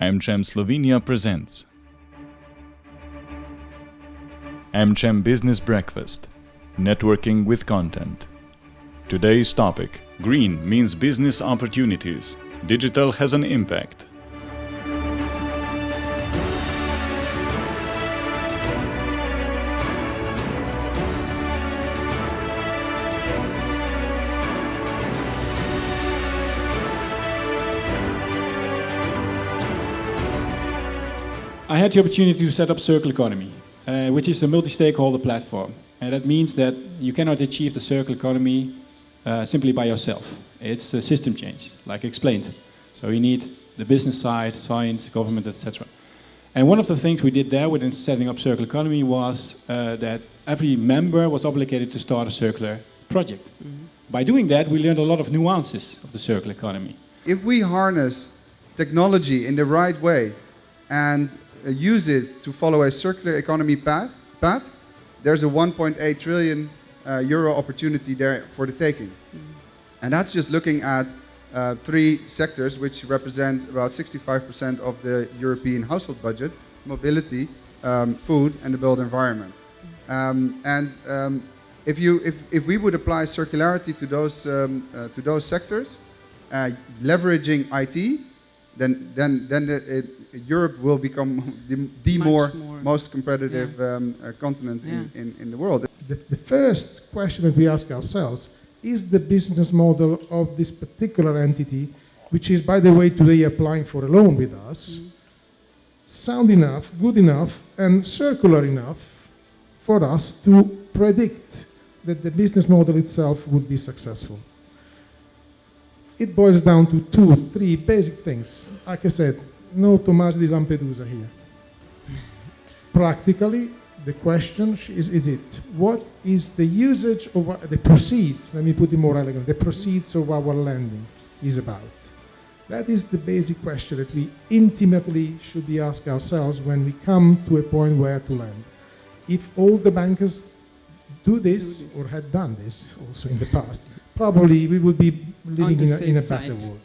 AmCham Slovenia presents AmCham Business Breakfast – Networking with Content. Today's topic: Green means business opportunities. Digital has an impact. I had the opportunity to set up Circle Economy, which is a multi-stakeholder platform. And that means that you cannot achieve the circle economy simply by yourself. It's a system change, like explained. So you need the business side, science, government, etc. And one of the things we did there within setting up Circle Economy was that every member was obligated to start a circular project. Mm-hmm. By doing that, we learned a lot of nuances of the circular economy. If we harness technology in the right way and use it to follow a circular economy path, there's a 1.8 trillion euro opportunity there for the taking. Mm-hmm. And that's just looking at three sectors which represent about 65% of the European household budget: mobility, food, and the built environment. If we would apply circularity to those sectors, leveraging IT, then Europe will become the most competitive continent in the world. The first question that we ask ourselves is the business model of this particular entity, which is, by the way, today applying for a loan with us, sound enough, good enough, and circular enough for us to predict that the business model itself would be successful. It boils down to 2-3 basic things. Like I said, no Tomás di Lampedusa here. Practically, the question is it, what is the usage of the proceeds, let me put it more elegant, the proceeds of our lending is about. That is the basic question that we intimately should be asking ourselves when we come to a point where to lend. If all the bankers do this, or had done this also in the past, probably we would be living in a better world.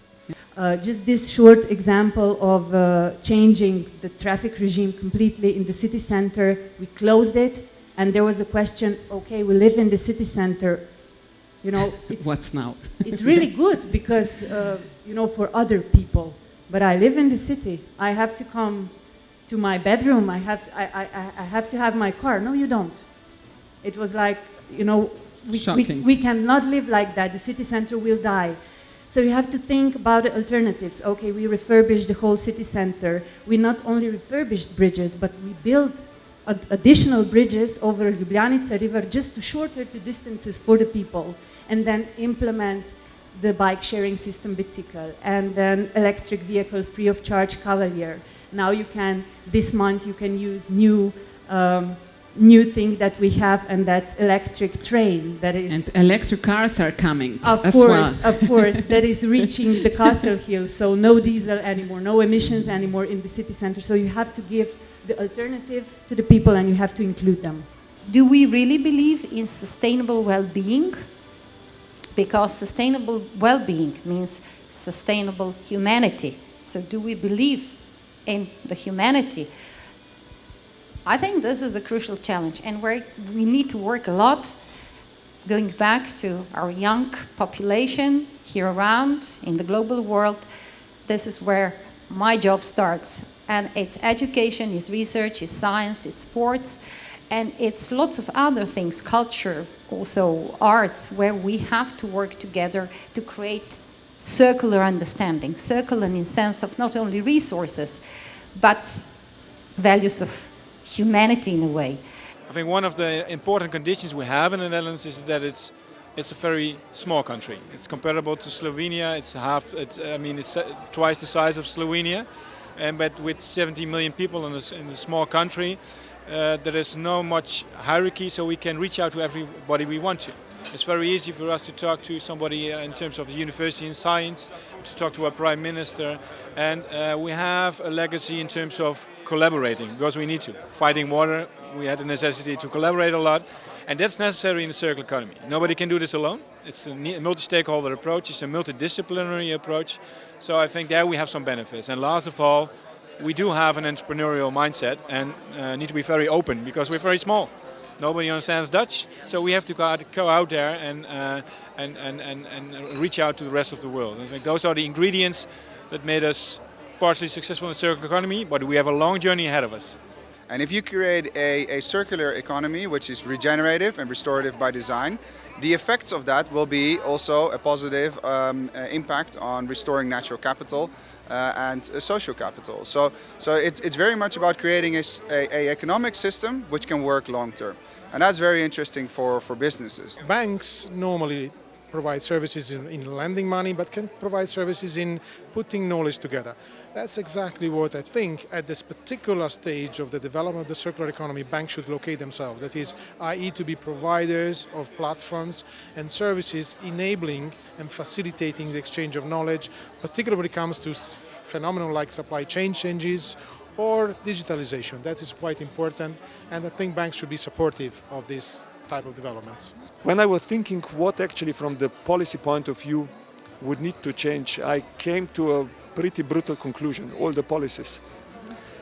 Just this short example of changing the traffic regime completely in the city center. We closed it, and there was a question, okay, we live in the city center, you know, what's now? It's really good because, you know, for other people, but I live in the city. I have to come to my bedroom. I have to have my car. No, you don't. It was like, you know, we cannot live like that. The city center will die. So you have to think about the alternatives. Okay, we refurbished the whole city center. We not only refurbished bridges, but we built additional bridges over Ljubljanica River just to shorten the distances for the people, and then implement the bike sharing system Bicycle, and then electric vehicles free of charge Cavalier. Now you can, this month you can use new thing that we have, and that's electric train. That is, and electric cars are coming. Of course, that is reaching the Castle Hill. So no diesel anymore, no emissions anymore in the city center. So you have to give the alternative to the people, and you have to include them. Do we really believe in sustainable well-being? Because sustainable well-being means sustainable humanity. So do we believe in the humanity? I think this is a crucial challenge, and where we need to work a lot, going back to our young population here around in the global world. This is where my job starts, and it's education, it's research, it's science, it's sports, and it's lots of other things, culture, also arts, where we have to work together to create circular understanding, circular in the sense of not only resources, but values of humanity in a way. I think one of the important conditions we have in the Netherlands is that it's a very small country. It's comparable to Slovenia. It's twice the size of Slovenia, but with 70 million people in a small country, there is no much hierarchy, so we can reach out to everybody we want to. It's very easy for us to talk to somebody in terms of university in science, to talk to our Prime Minister, and we have a legacy in terms of collaborating, because we need to. Fighting water, we had the necessity to collaborate a lot, and that's necessary in the circular economy. Nobody can do this alone. It's a multi-stakeholder approach, it's a multidisciplinary approach, so I think there we have some benefits. And last of all, we do have an entrepreneurial mindset and need to be very open because we're very small. Nobody understands Dutch, so we have to go out there and reach out to the rest of the world. I think those are the ingredients that made us partially successful in the circular economy, but we have a long journey ahead of us. And if you create a circular economy which is regenerative and restorative by design, the effects of that will be also a positive impact on restoring natural capital and social capital. So it's very much about creating a economic system which can work long term. And that's very interesting for businesses. Banks normally provide services in lending money, but can provide services in putting knowledge together. That's exactly what I think at this particular stage of the development of the circular economy, banks should locate themselves. That is, i.e. to be providers of platforms and services enabling and facilitating the exchange of knowledge, particularly when it comes to phenomena like supply chain changes or digitalization. That is quite important, and I think banks should be supportive of this type of developments. When I was thinking what actually from the policy point of view would need to change, I came to a pretty brutal conclusion, all the policies.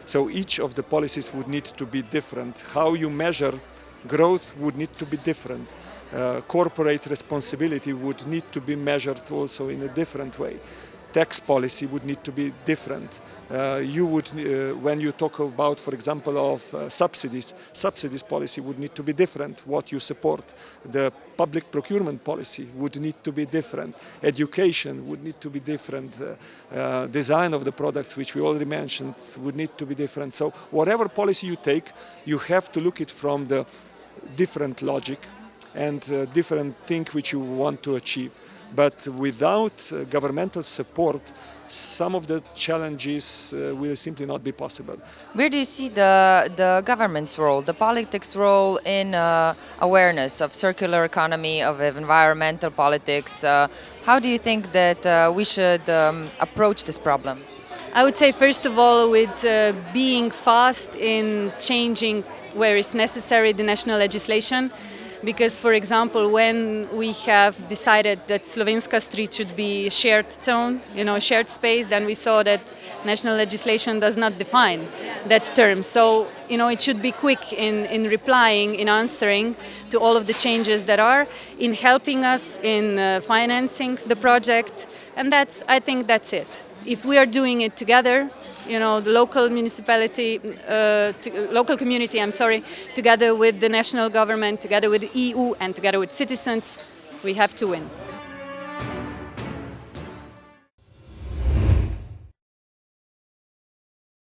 So each of the policies would need to be different. How you measure growth would need to be different. Corporate responsibility would need to be measured also in a different way. Tax policy would need to be different. When you talk about, for example, of subsidies policy would need to be different. What you support, the public procurement policy would need to be different. Education would need to be different. Design of the products, which we already mentioned, would need to be different. So whatever policy you take, you have to look at it from the different logic and different thing which you want to achieve. But without governmental support, some of the challenges will simply not be possible. Where do you see the government's role, the politics' role in awareness of circular economy, of environmental politics? How do you think that we should approach this problem? I would say, first of all, with being fast in changing where it's necessary the national legislation. Because, for example, when we have decided that Slovenska street should be a shared zone, shared space, then we saw that national legislation does not define that term. So, it should be quick in replying, in answering to all of the changes that are, in helping us in financing the project. And I think that's it. If we are doing it together, the local municipality, local community, together with the national government, together with the EU and together with citizens, we have to win.